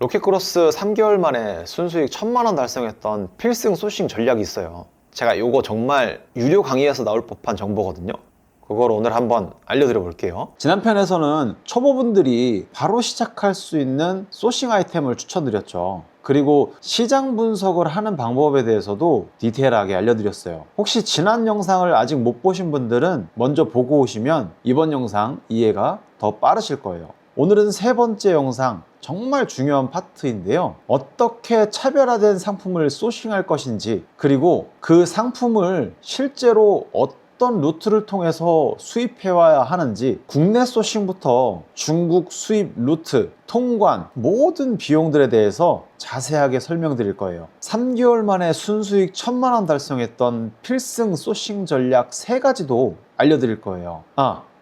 로켓크로스 3개월 만에 순수익 1000만 원 달성했던 필승 소싱 전략이 있어요. 제가 요거 정말 유료 강의에서 나올 법한 정보거든요. 그걸 오늘 한번 알려드려 볼게요. 지난 편에서는 초보분들이 바로 시작할 수 있는 소싱 아이템을 추천드렸죠. 그리고 시장 분석을 하는 방법에 대해서도 디테일하게 알려드렸어요. 혹시 지난 영상을 아직 못 보신 분들은 먼저 보고 오시면 이번 영상 이해가 더 빠르실 거예요. 오늘은 세 번째 영상, 정말 중요한 파트인데요. 어떻게 차별화된 상품을 소싱할 것인지, 그리고 그 상품을 실제로 어떤 루트를 통해서 수입해와야 하는지, 국내 소싱부터 중국 수입 루트, 통관, 모든 비용들에 대해서 자세하게 설명드릴 거예요. 3개월 만에 순수익 1000만 원 달성했던 필승 소싱 전략 3가지도 알려드릴 거예요.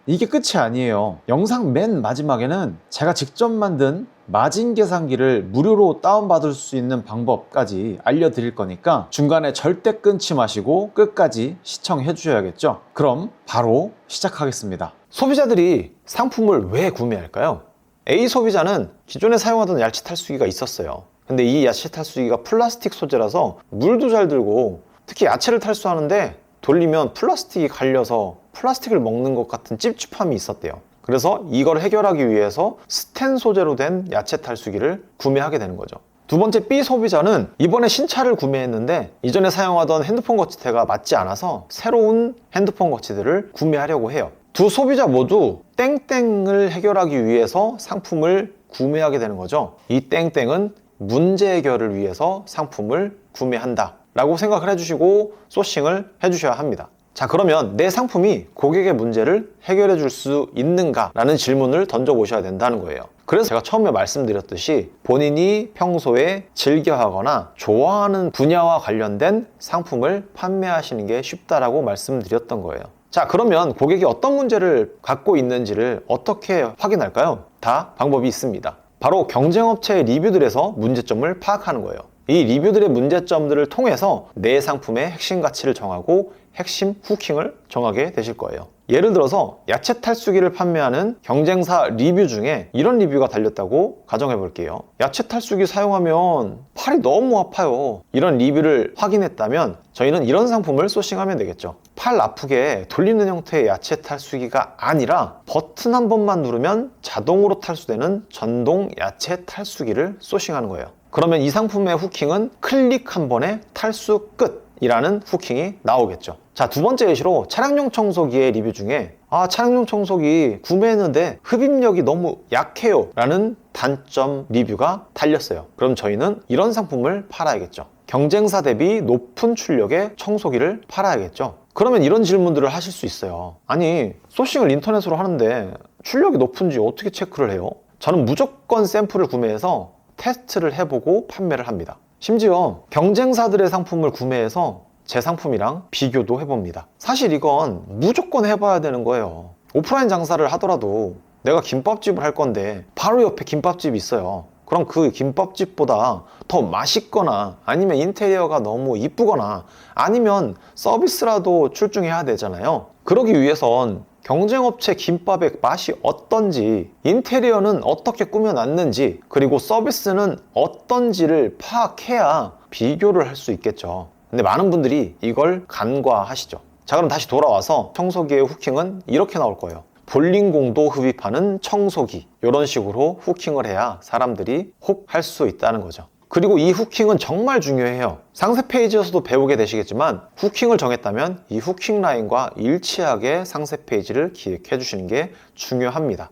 이게 끝이 아니에요. 영상 맨 마지막에는 제가 직접 만든 마진 계산기를 무료로 다운받을 수 있는 방법까지 알려드릴 거니까 중간에 절대 끊지 마시고 끝까지 시청해 주셔야겠죠. 그럼 바로 시작하겠습니다. 소비자들이 상품을 왜 구매할까요? A 소비자는 기존에 사용하던 야채 탈수기가 있었어요. 근데 이 야채 탈수기가 플라스틱 소재라서 물도 잘 들고, 특히 야채를 탈수하는데 돌리면 플라스틱이 갈려서 플라스틱을 먹는 것 같은 찝찝함이 있었대요. 그래서 이걸 해결하기 위해서 스텐 소재로 된 야채 탈수기를 구매하게 되는 거죠. 두 번째, B 소비자는 이번에 신차를 구매했는데 이전에 사용하던 핸드폰 거치대가 맞지 않아서 새로운 핸드폰 거치대를 구매하려고 해요. 두 소비자 모두 땡땡을 해결하기 위해서 상품을 구매하게 되는 거죠. 이 땡땡은 문제 해결을 위해서 상품을 구매한다 라고 생각을 해주시고 소싱을 해주셔야 합니다. 자, 그러면 내 상품이 고객의 문제를 해결해 줄 수 있는가 라는 질문을 던져보셔야 된다는 거예요. 그래서 제가 처음에 말씀드렸듯이 본인이 평소에 즐겨 하거나 좋아하는 분야와 관련된 상품을 판매하시는 게 쉽다라고 말씀드렸던 거예요. 자, 그러면 고객이 어떤 문제를 갖고 있는지를 어떻게 확인할까요? 다 방법이 있습니다. 바로 경쟁업체의 리뷰들에서 문제점을 파악하는 거예요. 이 리뷰들의 문제점들을 통해서 내 상품의 핵심 가치를 정하고 핵심 후킹을 정하게 되실 거예요. 예를 들어서 야채 탈수기를 판매하는 경쟁사 리뷰 중에 이런 리뷰가 달렸다고 가정해 볼게요. 야채 탈수기 사용하면 팔이 너무 아파요. 이런 리뷰를 확인했다면 저희는 이런 상품을 소싱하면 되겠죠. 팔 아프게 돌리는 형태의 야채 탈수기가 아니라 버튼 한 번만 누르면 자동으로 탈수되는 전동 야채 탈수기를 소싱하는 거예요. 그러면 이 상품의 후킹은 클릭 한 번에 탈수 끝 이라는 후킹이 나오겠죠. 자, 두 번째 예시로 차량용 청소기의 리뷰 중에 차량용 청소기 구매했는데 흡입력이 너무 약해요 라는 단점 리뷰가 달렸어요. 그럼 저희는 이런 상품을 팔아야겠죠. 경쟁사 대비 높은 출력의 청소기를 팔아야겠죠. 그러면 이런 질문들을 하실 수 있어요. 아니, 소싱을 인터넷으로 하는데 출력이 높은지 어떻게 체크를 해요? 저는 무조건 샘플을 구매해서 테스트를 해보고 판매를 합니다. 심지어 경쟁사들의 상품을 구매해서 제 상품이랑 비교도 해봅니다. 사실 이건 무조건 해봐야 되는 거예요. 오프라인 장사를 하더라도 내가 김밥집을 할 건데 바로 옆에 김밥집이 있어요. 그럼 그 김밥집보다 더 맛있거나 아니면 인테리어가 너무 이쁘거나 아니면 서비스라도 출중해야 되잖아요. 그러기 위해선 경쟁업체 김밥의 맛이 어떤지, 인테리어는 어떻게 꾸며놨는지, 그리고 서비스는 어떤지를 파악해야 비교를 할 수 있겠죠. 근데 많은 분들이 이걸 간과하시죠. 자, 그럼 다시 돌아와서 청소기의 후킹은 이렇게 나올 거예요. 볼링공도 흡입하는 청소기, 이런 식으로 후킹을 해야 사람들이 혹 할 수 있다는 거죠. 그리고 이 후킹은 정말 중요해요. 상세 페이지에서도 배우게 되시겠지만 후킹을 정했다면 이 후킹 라인과 일치하게 상세 페이지를 기획해 주시는 게 중요합니다.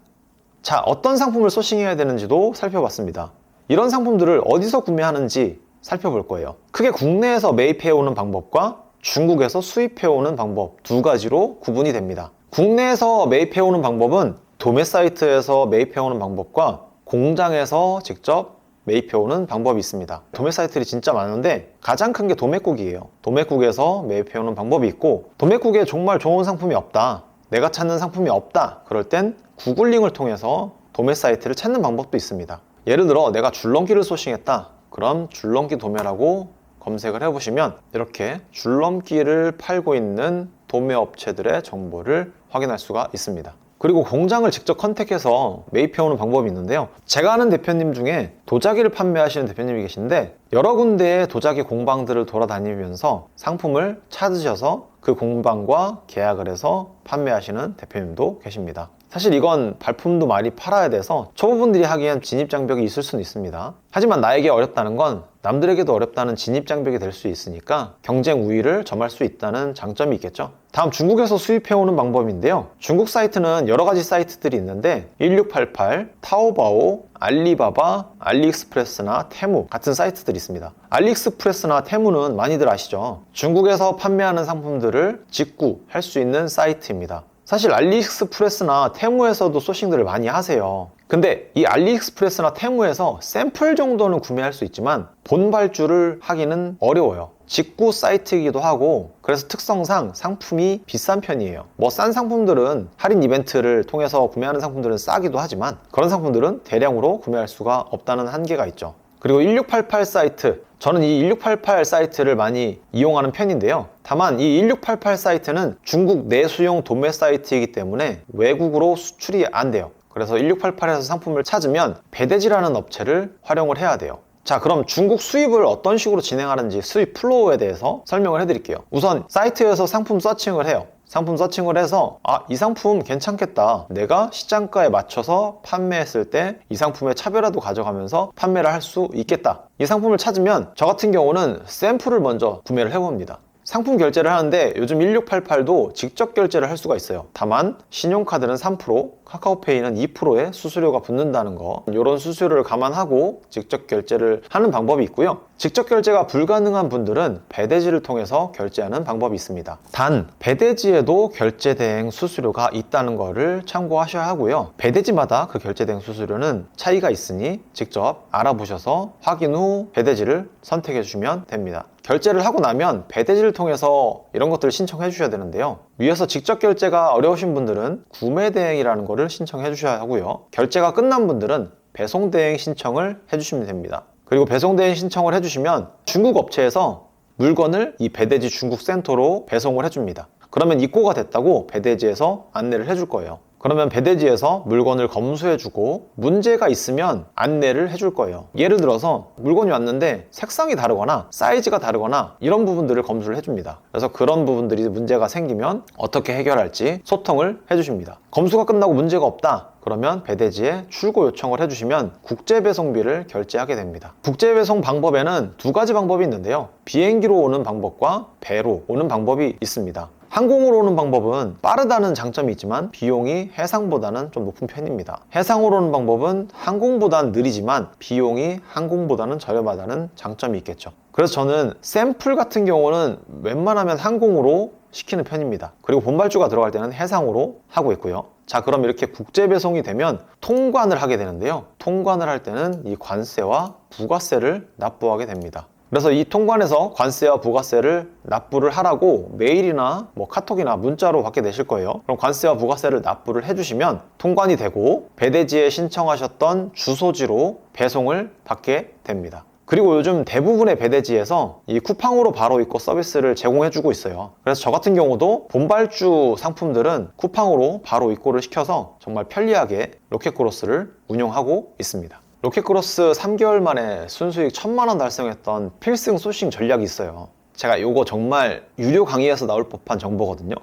자, 어떤 상품을 소싱해야 되는지도 살펴봤습니다. 이런 상품들을 어디서 구매하는지 살펴볼 거예요. 크게 국내에서 매입해오는 방법과 중국에서 수입해오는 방법 두 가지로 구분이 됩니다. 국내에서 매입해오는 방법은 도매 사이트에서 매입해오는 방법과 공장에서 직접 매입해오는 방법이 있습니다. 도매 사이트들이 진짜 많은데 가장 큰 게 도매국이에요. 도매국에서 매입해오는 방법이 있고, 도매국에 정말 좋은 상품이 없다, 내가 찾는 상품이 없다, 그럴 땐 구글링을 통해서 도매 사이트를 찾는 방법도 있습니다. 예를 들어 내가 줄넘기를 소싱했다, 그럼 줄넘기 도매라고 검색을 해보시면 이렇게 줄넘기를 팔고 있는 도매 업체들의 정보를 확인할 수가 있습니다. 그리고 공장을 직접 컨택해서 매입해오는 방법이 있는데요. 제가 아는 대표님 중에 도자기를 판매하시는 대표님이 계신데 여러 군데의 도자기 공방들을 돌아다니면서 상품을 찾으셔서 그 공방과 계약을 해서 판매하시는 대표님도 계십니다. 사실 이건 발품도 많이 팔아야 돼서 초보분들이 하기엔 진입장벽이 있을 수는 있습니다. 하지만 나에게 어렵다는 건 남들에게도 어렵다는 진입장벽이 될 수 있으니까 경쟁 우위를 점할 수 있다는 장점이 있겠죠. 다음 중국에서 수입해오는 방법인데요. 중국 사이트는 여러 가지 사이트들이 있는데 1688, 타오바오, 알리바바, 알리익스프레스나 테무 같은 사이트들이 있습니다. 알리익스프레스나 테무는 많이들 아시죠? 중국에서 판매하는 상품들을 직구할 수 있는 사이트입니다. 사실 알리익스프레스나 테무에서도 소싱들을 많이 하세요. 근데 이 알리익스프레스나 테무에서 샘플 정도는 구매할 수 있지만 본발주를 하기는 어려워요. 직구 사이트이기도 하고 그래서 특성상 상품이 비싼 편이에요. 뭐 싼 상품들은 할인 이벤트를 통해서 구매하는 상품들은 싸기도 하지만 그런 상품들은 대량으로 구매할 수가 없다는 한계가 있죠. 그리고 1688 사이트, 저는 이 1688 사이트를 많이 이용하는 편인데요. 다만 이 1688 사이트는 중국 내수용 도매 사이트이기 때문에 외국으로 수출이 안 돼요. 그래서 1688에서 상품을 찾으면 배대지라는 업체를 활용을 해야 돼요. 자, 그럼 중국 수입을 어떤 식으로 진행하는지 수입 플로우에 대해서 설명을 해드릴게요. 우선 사이트에서 상품 서칭을 해요. 상품 서칭을 해서 이 상품 괜찮겠다, 내가 시장가에 맞춰서 판매했을 때 이 상품의 차별화도 가져가면서 판매를 할 수 있겠다, 이 상품을 찾으면 저 같은 경우는 샘플을 먼저 구매를 해봅니다. 상품 결제를 하는데 요즘 1688도 직접 결제를 할 수가 있어요. 다만 신용카드는 3%, 카카오페이는 2%의 수수료가 붙는다는 거, 이런 수수료를 감안하고 직접 결제를 하는 방법이 있고요. 직접 결제가 불가능한 분들은 배대지를 통해서 결제하는 방법이 있습니다. 단 배대지에도 결제 대행 수수료가 있다는 거를 참고하셔야 하고요. 배대지마다 그 결제 대행 수수료는 차이가 있으니 직접 알아보셔서 확인 후 배대지를 선택해 주시면 됩니다. 결제를 하고 나면 배대지를 통해서 이런 것들을 신청해 주셔야 되는데요. 위에서 직접 결제가 어려우신 분들은 구매 대행이라는 거를 신청해 주셔야 하고요. 결제가 끝난 분들은 배송 대행 신청을 해주시면 됩니다. 그리고 배송 대행 신청을 해주시면 중국 업체에서 물건을 이 배대지 중국 센터로 배송을 해줍니다. 그러면 입고가 됐다고 배대지에서 안내를 해줄 거예요. 그러면 배대지에서 물건을 검수해주고 문제가 있으면 안내를 해줄 거예요. 예를 들어서 물건이 왔는데 색상이 다르거나 사이즈가 다르거나 이런 부분들을 검수를 해줍니다. 그래서 그런 부분들이 문제가 생기면 어떻게 해결할지 소통을 해주십니다. 검수가 끝나고 문제가 없다, 그러면 배대지에 출고 요청을 해주시면 국제배송비를 결제하게 됩니다. 국제배송 방법에는 두 가지 방법이 있는데요. 비행기로 오는 방법과 배로 오는 방법이 있습니다. 항공으로 오는 방법은 빠르다는 장점이 있지만 비용이 해상보다는 좀 높은 편입니다. 해상으로 오는 방법은 항공보다는 느리지만 비용이 항공보다는 저렴하다는 장점이 있겠죠. 그래서 저는 샘플 같은 경우는 웬만하면 항공으로 시키는 편입니다. 그리고 본발주가 들어갈 때는 해상으로 하고 있고요. 자, 그럼 이렇게 국제 배송이 되면 통관을 하게 되는데요. 통관을 할 때는 이 관세와 부가세를 납부하게 됩니다. 그래서 이 통관에서 관세와 부가세를 납부를 하라고 메일이나 카톡이나 문자로 받게 되실 거예요. 그럼 관세와 부가세를 납부를 해주시면 통관이 되고 배대지에 신청하셨던 주소지로 배송을 받게 됩니다. 그리고 요즘 대부분의 배대지에서 이 쿠팡으로 바로 입고 서비스를 제공해주고 있어요. 그래서 저 같은 경우도 본발주 상품들은 쿠팡으로 바로 입고를 시켜서 정말 편리하게 로켓크로스를 운영하고 있습니다. 로켓크로스 3개월 만에 순수익 1000만 원 달성했던 필승 소싱 전략이 있어요. 제가 이거 정말 유료 강의에서 나올 법한 정보거든요.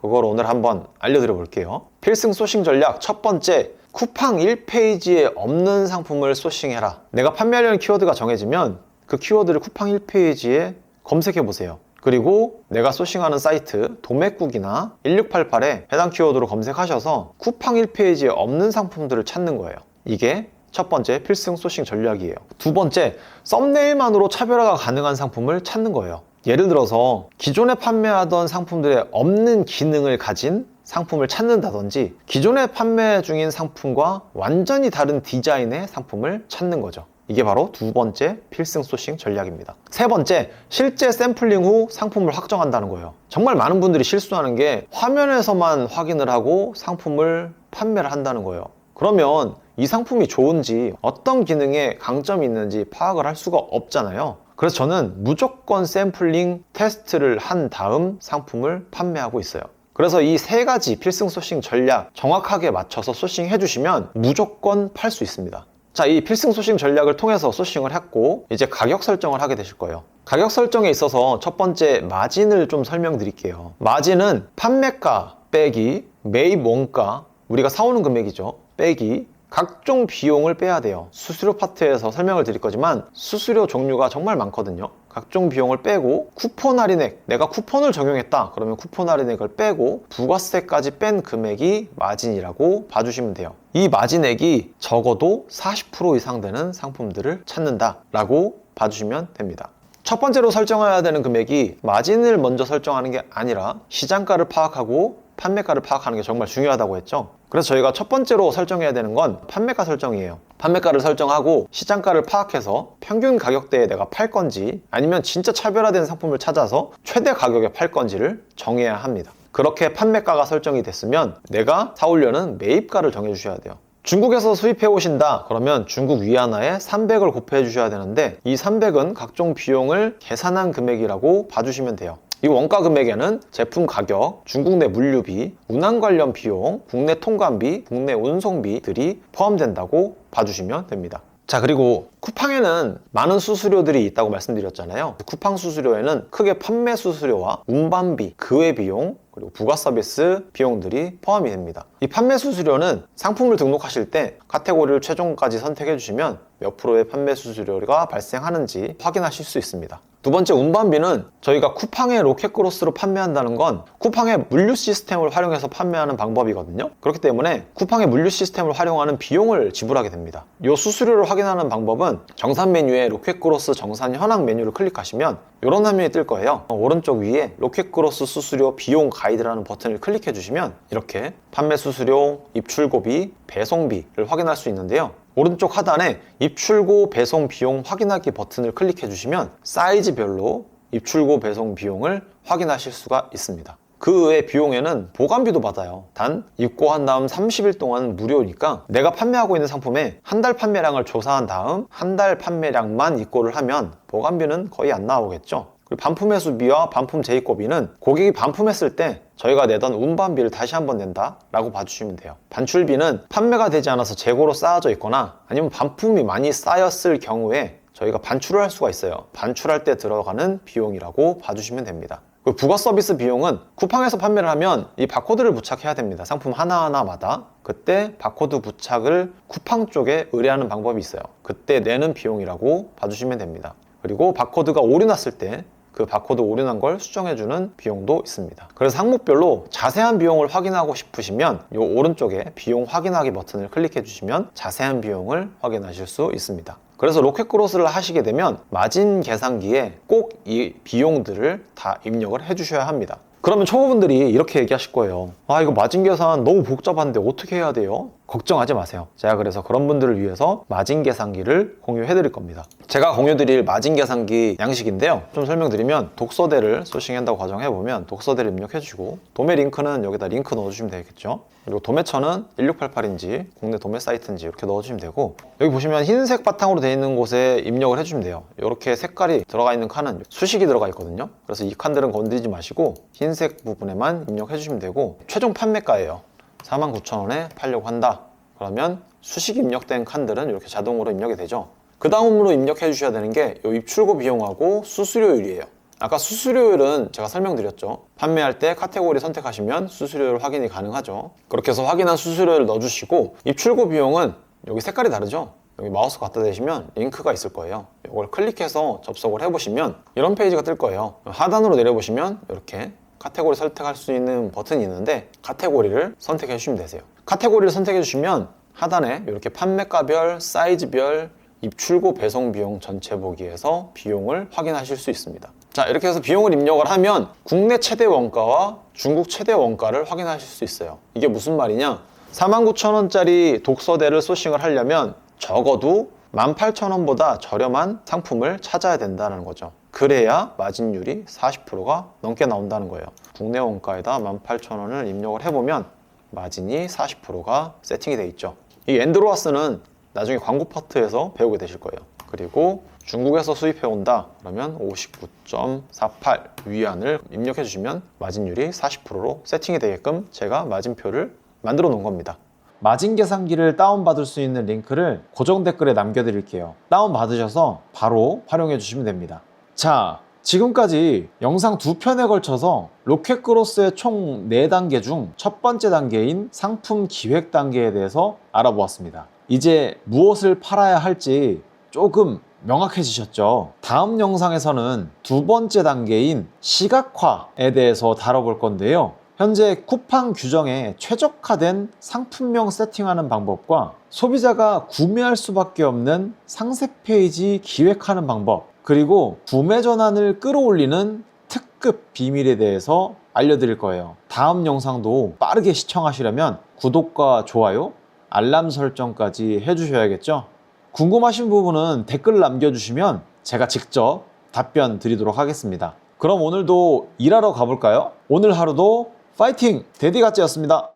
그걸 오늘 한번 알려드려 볼게요. 필승 소싱 전략 첫 번째, 쿠팡 1페이지에 없는 상품을 소싱해라. 내가 판매하려는 키워드가 정해지면 그 키워드를 쿠팡 1페이지에 검색해 보세요. 그리고 내가 소싱하는 사이트 도매국이나 1688에 해당 키워드로 검색하셔서 쿠팡 1페이지에 없는 상품들을 찾는 거예요. 이게 첫 번째 필승 소싱 전략이에요. 두 번째, 썸네일만으로 차별화가 가능한 상품을 찾는 거예요. 예를 들어서 기존에 판매하던 상품들에 없는 기능을 가진 상품을 찾는다든지 기존에 판매 중인 상품과 완전히 다른 디자인의 상품을 찾는 거죠. 이게 바로 두 번째 필승 소싱 전략입니다. 세 번째, 실제 샘플링 후 상품을 확정한다는 거예요. 정말 많은 분들이 실수하는 게 화면에서만 확인을 하고 상품을 판매를 한다는 거예요. 그러면 이 상품이 좋은지 어떤 기능에 강점이 있는지 파악을 할 수가 없잖아요. 그래서 저는 무조건 샘플링 테스트를 한 다음 상품을 판매하고 있어요. 그래서 이 세 가지 필승 소싱 전략 정확하게 맞춰서 소싱해 주시면 무조건 팔 수 있습니다. 자, 이 필승 소싱 전략을 통해서 소싱을 했고 이제 가격 설정을 하게 되실 거예요. 가격 설정에 있어서 첫 번째 마진을 좀 설명드릴게요. 마진은 판매가 빼기 매입 원가, 우리가 사오는 금액이죠, 빼기 각종 비용을 빼야 돼요. 수수료 파트에서 설명을 드릴 거지만 수수료 종류가 정말 많거든요. 각종 비용을 빼고 쿠폰 할인액, 내가 쿠폰을 적용했다 그러면 쿠폰 할인액을 빼고 부가세까지 뺀 금액이 마진이라고 봐주시면 돼요. 이 마진액이 적어도 40% 이상 되는 상품들을 찾는다 라고 봐주시면 됩니다. 첫 번째로 설정해야 되는 금액이 마진을 먼저 설정하는 게 아니라 시장가를 파악하고 판매가를 파악하는 게 정말 중요하다고 했죠. 그래서 저희가 첫 번째로 설정해야 되는 건 판매가 설정이에요. 판매가를 설정하고 시장가를 파악해서 평균 가격대에 내가 팔 건지 아니면 진짜 차별화된 상품을 찾아서 최대 가격에 팔 건지를 정해야 합니다. 그렇게 판매가가 설정이 됐으면 내가 사오려는 매입가를 정해 주셔야 돼요. 중국에서 수입해 오신다 그러면 중국 위안화에 300을 곱해 주셔야 되는데 이 300은 각종 비용을 계산한 금액이라고 봐주시면 돼요. 이 원가 금액에는 제품 가격, 중국 내 물류비, 운항 관련 비용, 국내 통관비, 국내 운송비들이 포함된다고 봐주시면 됩니다. 자, 그리고 쿠팡에는 많은 수수료들이 있다고 말씀드렸잖아요. 쿠팡 수수료에는 크게 판매 수수료와 운반비, 그 외 비용, 그리고 부가 서비스 비용들이 포함이 됩니다. 이 판매 수수료는 상품을 등록하실 때 카테고리를 최종까지 선택해 주시면 몇 프로의 판매 수수료가 발생하는지 확인하실 수 있습니다. 두 번째, 운반비는 저희가 쿠팡의 로켓크로스로 판매한다는 건 쿠팡의 물류 시스템을 활용해서 판매하는 방법이거든요. 그렇기 때문에 쿠팡의 물류 시스템을 활용하는 비용을 지불하게 됩니다. 이 수수료를 확인하는 방법은 정산 메뉴에 로켓크로스 정산 현황 메뉴를 클릭하시면 이런 화면이 뜰 거예요. 오른쪽 위에 로켓크로스 수수료 비용 가이드라는 버튼을 클릭해 주시면 이렇게 판매 수수료, 입출고비, 배송비를 확인할 수 있는데요. 오른쪽 하단에 입출고 배송 비용 확인하기 버튼을 클릭해 주시면 사이즈별로 입출고 배송 비용을 확인하실 수가 있습니다. 그 외 비용에는 보관비도 받아요. 단 입고한 다음 30일 동안 무료니까 내가 판매하고 있는 상품의 한 달 판매량을 조사한 다음 한 달 판매량만 입고를 하면 보관비는 거의 안 나오겠죠. 그리고 반품 회수비와 반품 재입고비는 고객이 반품했을 때 저희가 내던 운반비를 다시 한번 낸다 라고 봐주시면 돼요. 반출비는 판매가 되지 않아서 재고로 쌓아져 있거나 아니면 반품이 많이 쌓였을 경우에 저희가 반출을 할 수가 있어요. 반출할 때 들어가는 비용이라고 봐주시면 됩니다. 그리고 부가 서비스 비용은 쿠팡에서 판매를 하면 이 바코드를 부착해야 됩니다. 상품 하나하나마다. 그때 바코드 부착을 쿠팡 쪽에 의뢰하는 방법이 있어요. 그때 내는 비용이라고 봐주시면 됩니다. 그리고 바코드가 오류 났을 때 그 바코드 오류난 걸 수정해주는 비용도 있습니다. 그래서 항목별로 자세한 비용을 확인하고 싶으시면 이 오른쪽에 비용 확인하기 버튼을 클릭해 주시면 자세한 비용을 확인하실 수 있습니다. 그래서 로켓크로스를 하시게 되면 마진 계산기에 꼭 이 비용들을 다 입력을 해 주셔야 합니다. 그러면 초보분들이 이렇게 얘기하실 거예요. 아, 이거 마진 계산 너무 복잡한데 어떻게 해야 돼요? 걱정하지 마세요. 제가 그래서 그런 분들을 위해서 마진 계산기를 공유해 드릴 겁니다. 제가 공유 드릴 마진 계산기 양식인데요, 좀 설명드리면 독서대를 소싱한다고 가정해보면 독서대를 입력해 주시고 도매 링크는 여기다 링크 넣어주시면 되겠죠. 그리고 도매처는 1688인지 국내 도매 사이트인지 이렇게 넣어주시면 되고, 여기 보시면 흰색 바탕으로 되어 있는 곳에 입력을 해주시면 돼요. 이렇게 색깔이 들어가 있는 칸은 수식이 들어가 있거든요. 그래서 이 칸들은 건드리지 마시고 흰색 부분에만 입력해 주시면 되고, 최종 판매가예요. 49,000원에 팔려고 한다 그러면 수식 입력된 칸들은 이렇게 자동으로 입력이 되죠. 그 다음으로 입력해 주셔야 되는 게 이 입출고 비용하고 수수료율이에요. 아까 수수료율은 제가 설명드렸죠. 판매할 때 카테고리 선택하시면 수수료율 확인이 가능하죠. 그렇게 해서 확인한 수수료를 넣어주시고, 입출고 비용은 여기 색깔이 다르죠. 여기 마우스 갖다 대시면 링크가 있을 거예요. 이걸 클릭해서 접속을 해보시면 이런 페이지가 뜰 거예요. 하단으로 내려보시면 이렇게 카테고리 선택할 수 있는 버튼이 있는데 카테고리를 선택해 주시면 되세요. 카테고리를 선택해 주시면 하단에 이렇게 판매가별, 사이즈별, 입출고 배송 비용 전체 보기에서 비용을 확인하실 수 있습니다. 자, 이렇게 해서 비용을 입력을 하면 국내 최대 원가와 중국 최대 원가를 확인하실 수 있어요. 이게 무슨 말이냐? 49,000원짜리 독서대를 소싱을 하려면 적어도 18,000원보다 저렴한 상품을 찾아야 된다는 거죠. 그래야 마진율이 40%가 넘게 나온다는 거예요. 국내 원가에다 18,000원을 입력을 해보면 마진이 40%가 세팅이 돼 있죠. 이 엔드로와스는 나중에 광고 파트에서 배우게 되실 거예요. 그리고 중국에서 수입해 온다 그러면 59.48 위안을 입력해 주시면 마진율이 40%로 세팅이 되게끔 제가 마진표를 만들어 놓은 겁니다. 마진 계산기를 다운받을 수 있는 링크를 고정 댓글에 남겨드릴게요. 다운받으셔서 바로 활용해 주시면 됩니다. 자, 지금까지 영상 2편에 걸쳐서 로켓그로스의 총 4단계 중 첫 번째 단계인 상품 기획 단계에 대해서 알아보았습니다. 이제 무엇을 팔아야 할지 조금 명확해지셨죠? 다음 영상에서는 두 번째 단계인 시각화에 대해서 다뤄볼 건데요. 현재 쿠팡 규정에 최적화된 상품명 세팅하는 방법과 소비자가 구매할 수밖에 없는 상세 페이지 기획하는 방법, 그리고 구매 전환을 끌어올리는 특급 비밀에 대해서 알려드릴 거예요. 다음 영상도 빠르게 시청하시려면 구독과 좋아요, 알람 설정까지 해주셔야겠죠? 궁금하신 부분은 댓글 남겨주시면 제가 직접 답변 드리도록 하겠습니다. 그럼 오늘도 일하러 가볼까요? 오늘 하루도 파이팅! 데디가찌였습니다.